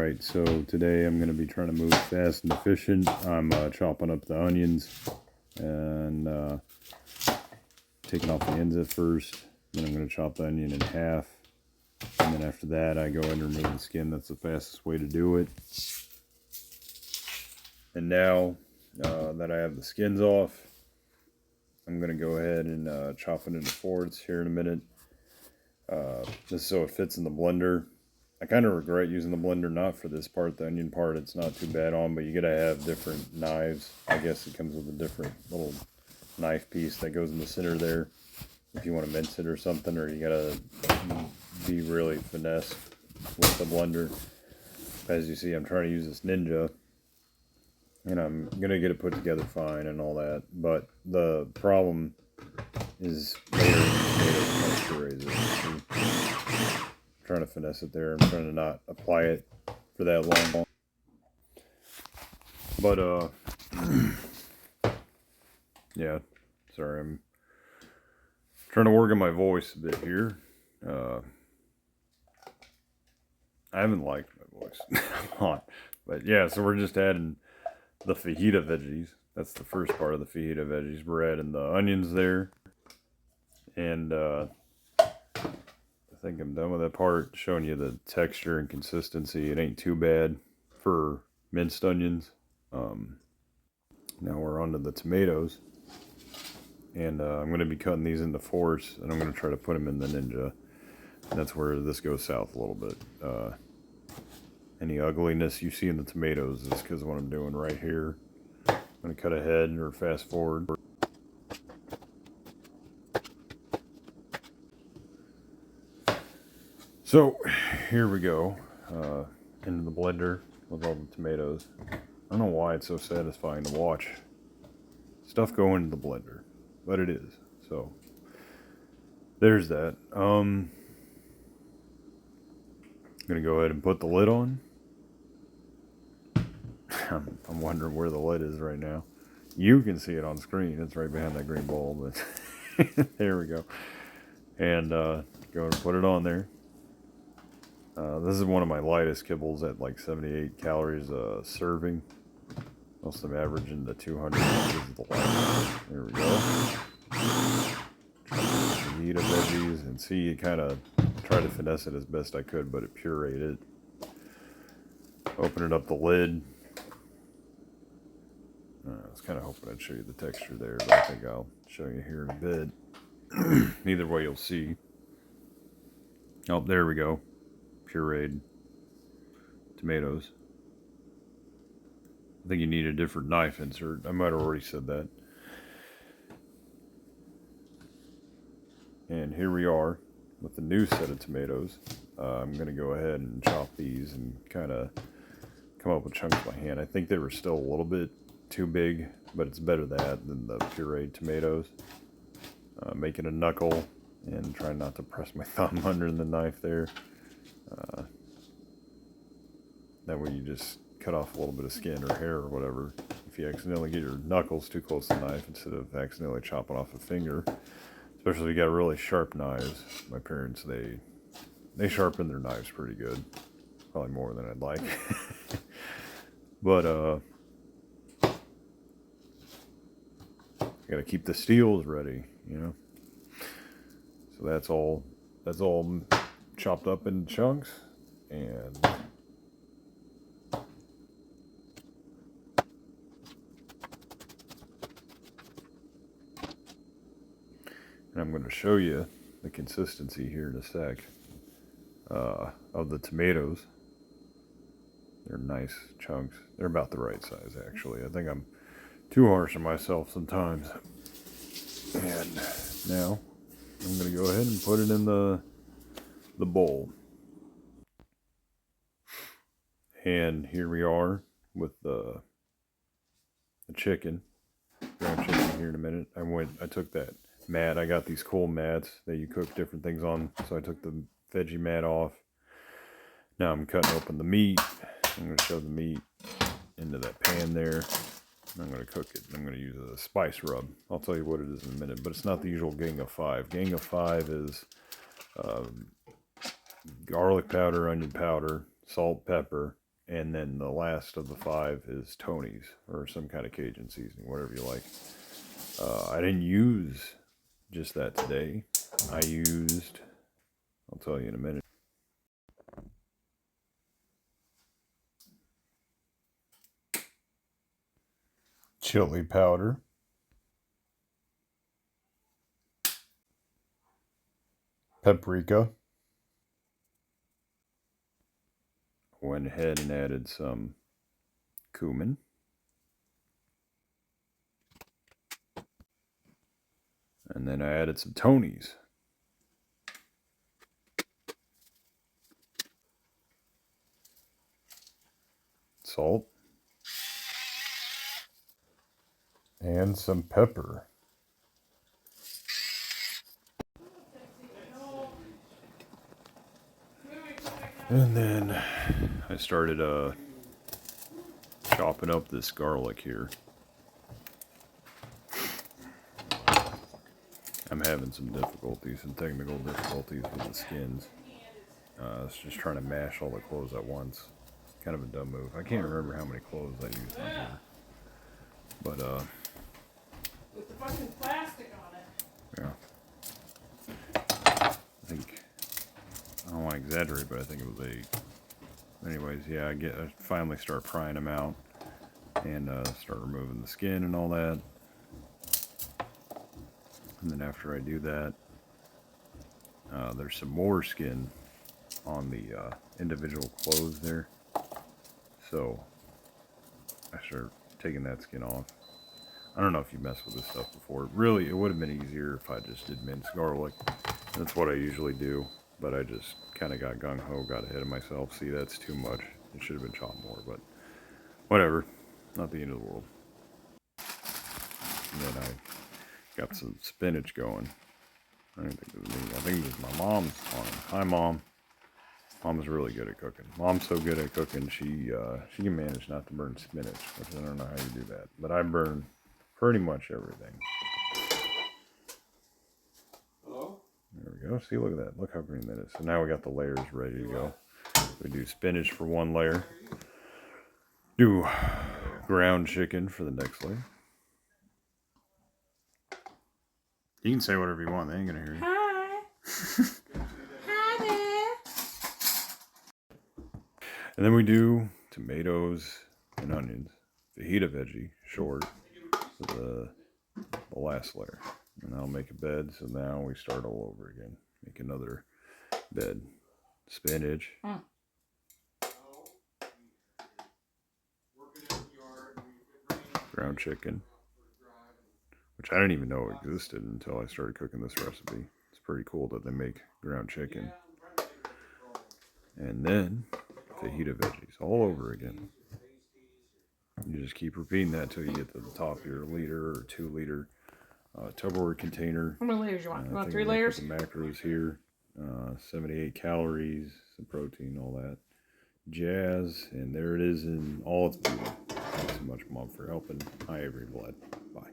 Alright, so today I'm going to be trying to move fast and efficient. I'm chopping up the onions and taking off the ends at first. Then I'm going to chop the onion in half. And then after that I go in and remove the skin. That's the fastest way to do it. And now that I have the skins off, I'm going to go ahead and chop it into fourths here in a minute. Just so it fits in the blender. I kind of regret using the blender, not for this part, the onion part, it's not too bad on, but you gotta have different knives. I guess it comes with a different little knife piece that goes in the center there if you want to mince it or something, or you gotta be really finesse with the blender. As you see, I'm trying to use this Ninja, and I'm gonna get it put together fine and all that, but the problem is later moisturizer. Trying to finesse it there. I'm trying to not apply it for that long. But yeah, sorry, I'm trying to work on my voice a bit here. I haven't liked my voice a lot, but yeah, so we're just adding the fajita veggies. That's the first part of the fajita veggies. We're adding the onions there, and I think I'm done with that part, showing you the texture and consistency. It ain't too bad for minced onions. Now we're on to the tomatoes, and I'm going to be cutting these into fourths, and I'm going to try to put them in the Ninja. And that's where this goes south a little bit. Any ugliness you see in the tomatoes is because of what I'm doing right here. I'm going to cut ahead or fast forward. So here we go, into the blender with all the tomatoes. I don't know why it's so satisfying to watch stuff go into the blender, but it is. So there's that. I'm gonna go ahead and put the lid on. I'm wondering where the lid is right now. You can see it on screen. It's right behind that green bowl, but there we go. And go ahead and put it on there. This is one of my lightest kibbles at like 78 calories a serving. Most of them average into 200. This is the lightest. There we go. Fajita veggies, and see, you kind of try to finesse it as best I could, but it pureed it. Open it up the lid. I was kind of hoping I'd show you the texture there, but I think I'll show you here in a bit. Either way, you'll see. Oh, there we go. Pureed tomatoes. I think you need a different knife insert. I might have already said that. And here we are with the new set of tomatoes. I'm going to go ahead and chop these and kind of come up with chunks by hand. I think they were still a little bit too big, but it's better that than the pureed tomatoes. Making a knuckle and trying not to press my thumb under the knife there. That way you just cut off a little bit of skin or hair or whatever if you accidentally get your knuckles too close to the knife instead of accidentally chopping off a finger. Especially if you got really sharp knives. My parents, they sharpen their knives pretty good. Probably more than I'd like. But you gotta keep the steels ready, you know. So that's all chopped up in chunks, and I'm going to show you the consistency here in a sec of the tomatoes. They're nice chunks. They're about the right size, actually. I think I'm too harsh on myself sometimes. And now I'm going to go ahead and put it in the bowl. And here we are with the chicken. Ground chicken here in a minute. I took that mat. I got these cool mats that you cook different things on. So I took the veggie mat off. Now I'm cutting open the meat. I'm going to shove the meat into that pan there. I'm going to cook it. I'm going to use a spice rub. I'll tell you what it is in a minute, but it's not the usual gang of five. Gang of five is garlic powder, onion powder, salt, pepper, And then the last of the 5 is Tony's, or some kind of Cajun seasoning, whatever you like. I didn't use just that today. I used, I'll tell you in a minute, chili powder, paprika, went ahead and added some cumin, and then I added some Tony's. Salt. And some pepper. And then I started chopping up this garlic here. I'm having some difficulties, some technical difficulties with the skins. It's just trying to mash all the clothes at once. Kind of a dumb move. I can't remember how many clothes I used on here. But, with the fucking plastic on it. Yeah. I think, I don't want to exaggerate, but I think it was 8. Anyways, yeah, I finally start prying them out and start removing the skin and all that. And then after I do that, there's some more skin on the individual clothes there. So I start taking that skin off. I don't know if you messed with this stuff before. Really, it would have been easier if I just did minced garlic. That's what I usually do. But I just kind of got gung-ho, got ahead of myself. See, that's too much. It should have been chopped more, but whatever. Not the end of the world. And then I got some spinach going. I don't think it was me. I think it was my mom's on it. Hi, Mom. Mom's really good at cooking. Mom's so good at cooking, she can manage not to burn spinach, which I don't know how you do that. But I burn pretty much everything. Hello? There we go. See, look at that. Look how green that is. So now we got the layers ready to go. We do spinach for one layer. Do ground chicken for the next layer. You can say whatever you want. They ain't gonna hear you. Hi. Hi there. And then we do tomatoes and onions. Fajita veggie, short, for the last layer. And I'll make a bed, so now we start all over again. Make another bed. Spinach. Ground chicken. Which I didn't even know existed until I started cooking this recipe. It's pretty cool that they make ground chicken. And then fajita veggies all over again. You just keep repeating that until you get to the top of your 1 liter or 2 liter Tupperware container. How many layers you want? You want 3 I'm layers? put the macros here. 78 calories, some protein, all that jazz. And there it is in all its beauty. Thanks so much, Mom, for helping. Hi, Avery Vlad. Bye.